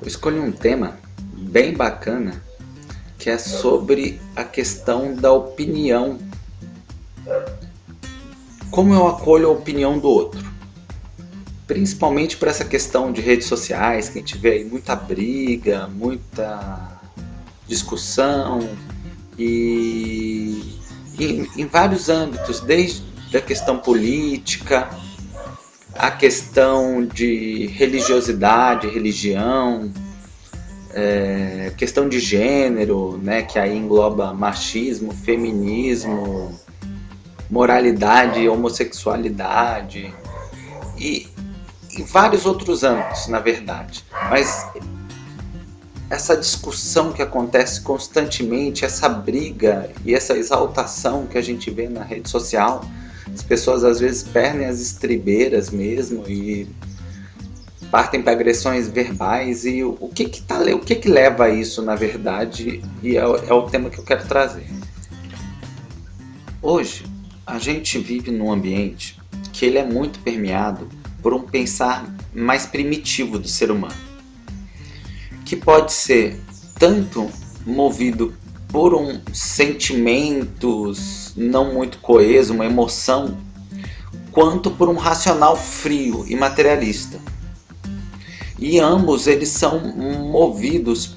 Eu escolhi um tema bem bacana que é sobre a questão da opinião. Como eu acolho a opinião do outro? Principalmente para essa questão de redes sociais, que a gente vê aí muita briga, muita discussão e em vários âmbitos, desde a questão política, a questão de religiosidade, religião, questão de gênero, né, que aí engloba machismo, feminismo, moralidade, homossexualidade e em vários outros âmbitos, na verdade. Mas essa discussão que acontece constantemente, essa briga e essa exaltação que a gente vê na rede social, as pessoas às vezes perdem as estribeiras mesmo e partem para agressões verbais. E o que leva a isso, na verdade, e é o tema que eu quero trazer. Hoje a gente vive num ambiente que ele é muito permeado por um pensar mais primitivo do ser humano, que pode ser tanto movido por sentimentos não muito coesos, uma emoção, quanto por um racional frio e materialista. E ambos eles são movidos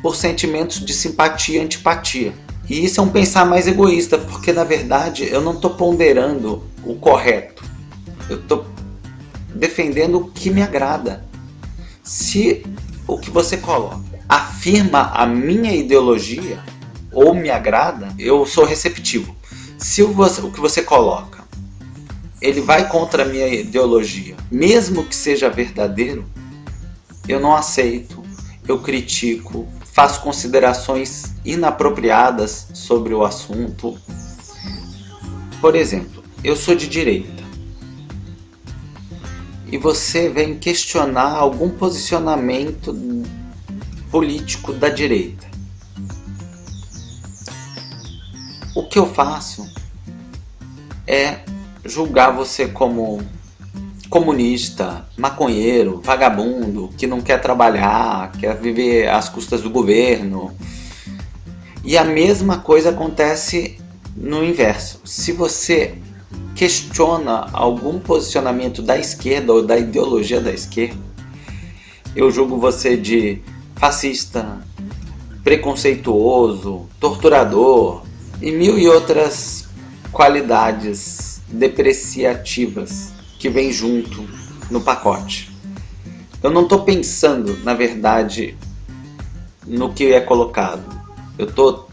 por sentimentos de simpatia e antipatia. E isso é um pensar mais egoísta, porque na verdade eu não estou ponderando o correto. Eu estou defendendo o que me agrada. Se o que você coloca afirma a minha ideologia ou me agrada, eu sou receptivo. Se o que você coloca ele vai contra a minha ideologia, mesmo que seja verdadeiro, eu não aceito, eu critico, faço considerações inapropriadas sobre o assunto. Por exemplo, eu sou de direita e você vem questionar algum posicionamento político da direita. O que eu faço é julgar você como comunista, maconheiro, vagabundo, que não quer trabalhar, quer viver às custas do governo. E a mesma coisa acontece no inverso. Se você questiona algum posicionamento da esquerda ou da ideologia da esquerda, eu julgo você de fascista, preconceituoso, torturador e mil e outras qualidades depreciativas que vem junto no pacote. Eu não estou pensando, na verdade, no que é colocado. Eu estou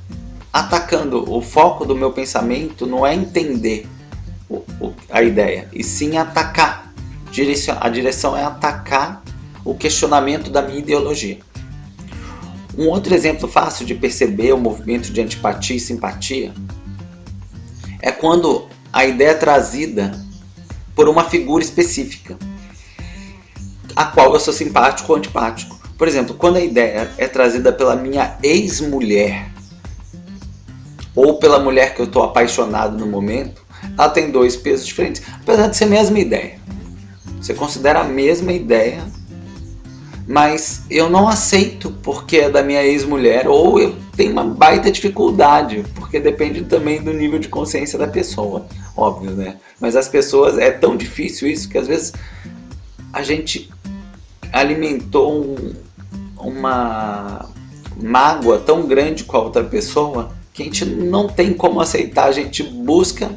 atacando. O foco do meu pensamento não é entender a ideia, e sim atacar. A direção é atacar o questionamento da minha ideologia. Um outro exemplo fácil de perceber o movimento de antipatia e simpatia é quando a ideia é trazida por uma figura específica, a qual eu sou simpático ou antipático. Por exemplo, quando a ideia é trazida pela minha ex-mulher ou pela mulher que eu estou apaixonado no momento, ela tem dois pesos diferentes, apesar de ser a mesma ideia. Você considera a mesma ideia, mas eu não aceito porque é da minha ex-mulher, ou eu tenho uma baita dificuldade, porque depende também do nível de consciência da pessoa, óbvio, né? Mas as pessoas, é tão difícil isso, que às vezes a gente alimentou uma mágoa tão grande com a outra pessoa, que a gente não tem como aceitar, a gente busca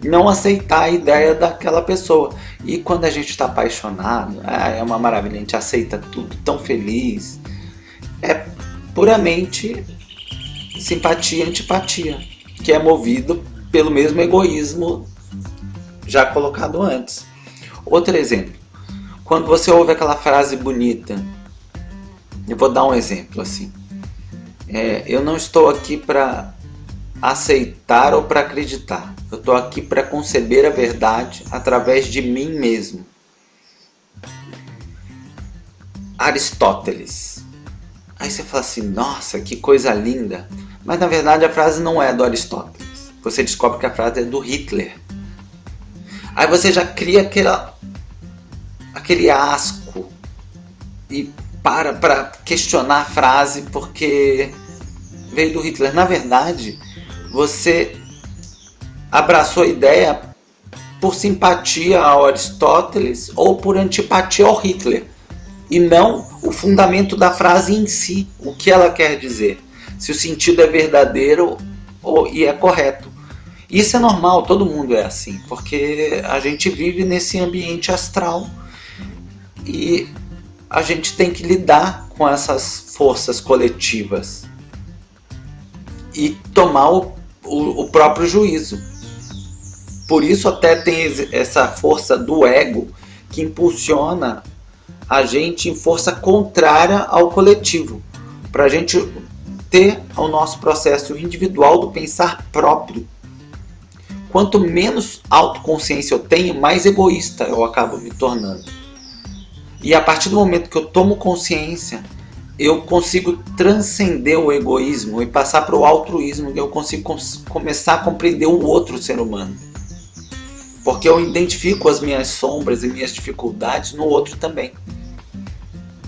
não aceitar a ideia daquela pessoa. E quando a gente está apaixonado, é uma maravilha, a gente aceita tudo, tão feliz. É puramente simpatia e antipatia, que é movido pelo mesmo egoísmo já colocado antes. Outro exemplo, quando você ouve aquela frase bonita, eu vou dar um exemplo assim, eu não estou aqui para aceitar ou para acreditar, eu estou aqui para conceber a verdade através de mim mesmo. Aristóteles. Aí você fala assim, nossa, que coisa linda. Mas na verdade a frase não é do Aristóteles. Você descobre que a frase é do Hitler. Aí você já cria aquele asco e para questionar a frase porque veio do Hitler. Na verdade, você abraçou a ideia por simpatia ao Aristóteles ou por antipatia ao Hitler, e não o fundamento da frase em si, o que ela quer dizer, se o sentido é verdadeiro e é correto. Isso é normal, todo mundo é assim, porque a gente vive nesse ambiente astral e a gente tem que lidar com essas forças coletivas e tomar o próprio juízo. Por isso até tem essa força do ego que impulsiona a gente em força contrária ao coletivo, para a gente ter o nosso processo individual do pensar próprio. Quanto menos autoconsciência eu tenho, mais egoísta eu acabo me tornando. E a partir do momento que eu tomo consciência, eu consigo transcender o egoísmo e passar para o altruísmo, e eu consigo começar a compreender o outro ser humano. Porque eu identifico as minhas sombras e minhas dificuldades no outro também.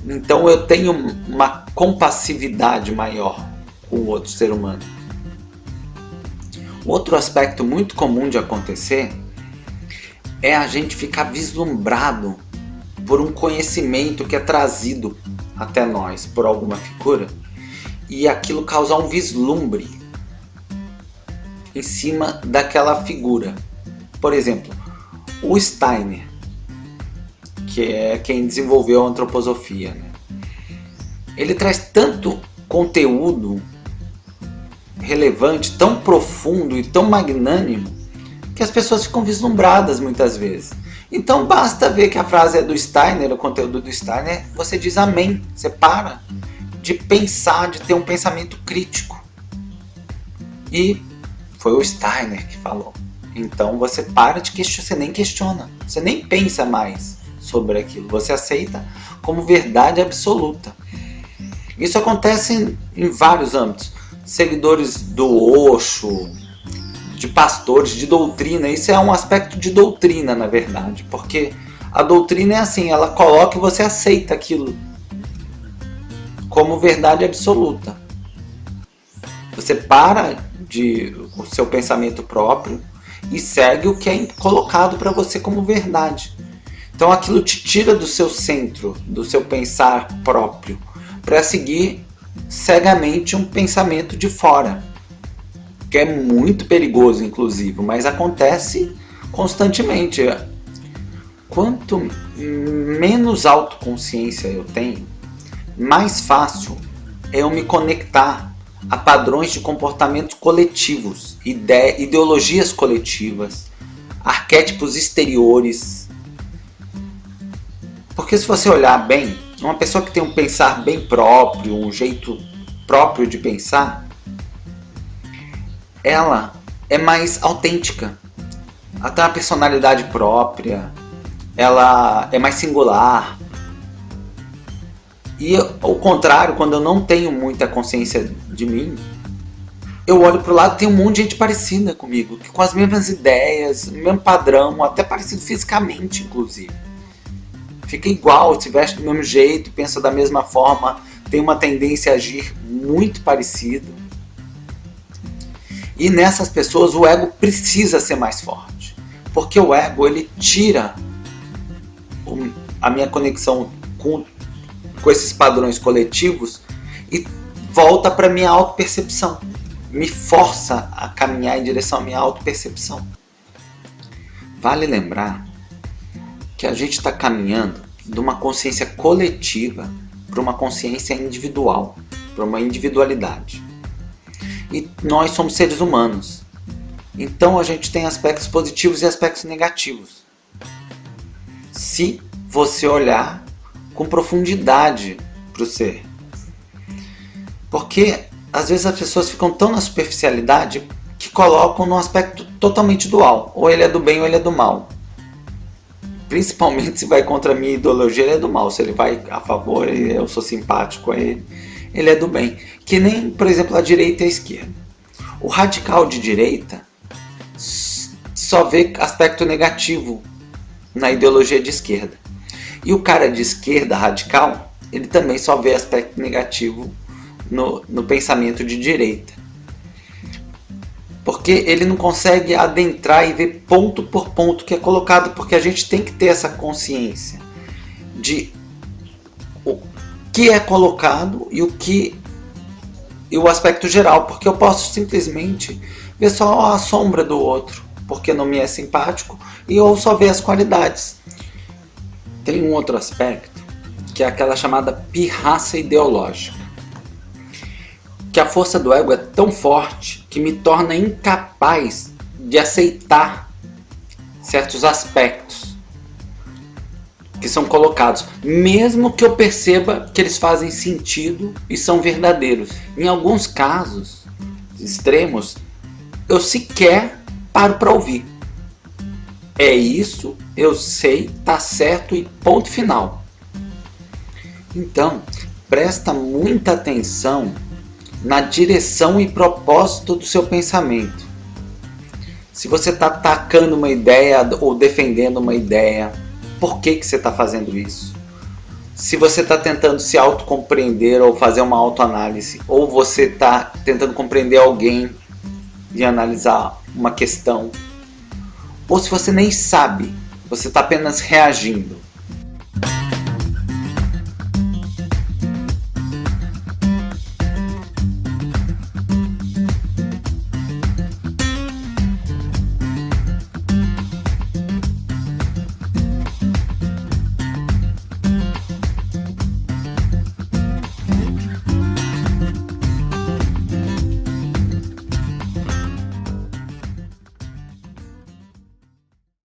Então eu tenho uma compassividade maior com o outro ser humano. Outro aspecto muito comum de acontecer é a gente ficar vislumbrado por um conhecimento que é trazido até nós por alguma figura e aquilo causar um vislumbre em cima daquela figura. Por exemplo, o Steiner, que é quem desenvolveu a antroposofia, né? Ele traz tanto conteúdo relevante, tão profundo e tão magnânimo, que as pessoas ficam vislumbradas muitas vezes. Então basta ver que a frase é do Steiner, o conteúdo do Steiner, você diz amém, você para de pensar, de ter um pensamento crítico. E foi o Steiner que falou. Então você para de questionar, você nem questiona, você nem pensa mais sobre aquilo, você aceita como verdade absoluta. Isso acontece em vários âmbitos. Seguidores do Osho, de pastores, de doutrina, isso é um aspecto de doutrina, na verdade, porque a doutrina é assim, ela coloca e você aceita aquilo como verdade absoluta. Você para de o seu pensamento próprio e segue o que é colocado para você como verdade. Então aquilo te tira do seu centro, do seu pensar próprio, para seguir cegamente um pensamento de fora, que é muito perigoso, inclusive, mas acontece constantemente. Quanto menos autoconsciência eu tenho, mais fácil é eu me conectar a padrões de comportamentos coletivos, ideologias coletivas, arquétipos exteriores. Porque se você olhar bem, uma pessoa que tem um pensar bem próprio, um jeito próprio de pensar, ela é mais autêntica. Ela tem uma personalidade própria, ela é mais singular. E ao contrário, quando eu não tenho muita consciência de mim, eu olho para o lado e tem um monte de gente parecida comigo, com as mesmas ideias, o mesmo padrão, até parecido fisicamente, inclusive. Fica igual, se veste do mesmo jeito, pensa da mesma forma, tem uma tendência a agir muito parecido. E nessas pessoas o ego precisa ser mais forte, porque o ego ele tira a minha conexão com esses padrões coletivos e volta para a minha autopercepção, me força a caminhar em direção à minha autopercepção. Vale lembrar que a gente está caminhando de uma consciência coletiva para uma consciência individual, para uma individualidade. E nós somos seres humanos. Então a gente tem aspectos positivos e aspectos negativos. Se você olhar com profundidade para o ser. Porque às vezes as pessoas ficam tão na superficialidade que colocam num aspecto totalmente dual. Ou ele é do bem ou ele é do mal. Principalmente se vai contra a minha ideologia, ele é do mal. Se ele vai a favor, eu sou simpático a ele, ele é do bem. Que nem, por exemplo, a direita e a esquerda. O radical de direita só vê aspecto negativo na ideologia de esquerda. E o cara de esquerda radical ele também só vê aspecto negativo no pensamento de direita. Porque ele não consegue adentrar e ver ponto por ponto que é colocado, porque a gente tem que ter essa consciência de o que é colocado e o aspecto geral, porque eu posso simplesmente ver só a sombra do outro, porque não me é simpático, e eu só ver as qualidades. Tem um outro aspecto, que é aquela chamada pirraça ideológica, que a força do ego é tão forte que me torna incapaz de aceitar certos aspectos que são colocados, mesmo que eu perceba que eles fazem sentido e são verdadeiros. Em alguns casos extremos, eu sequer paro para ouvir. É isso, eu sei, tá certo e ponto final. Então, presta muita atenção na direção e propósito do seu pensamento. Se você está atacando uma ideia ou defendendo uma ideia, por que você está fazendo isso? Se você está tentando se autocompreender ou fazer uma autoanálise, ou você está tentando compreender alguém e analisar uma questão, ou se você nem sabe, você está apenas reagindo.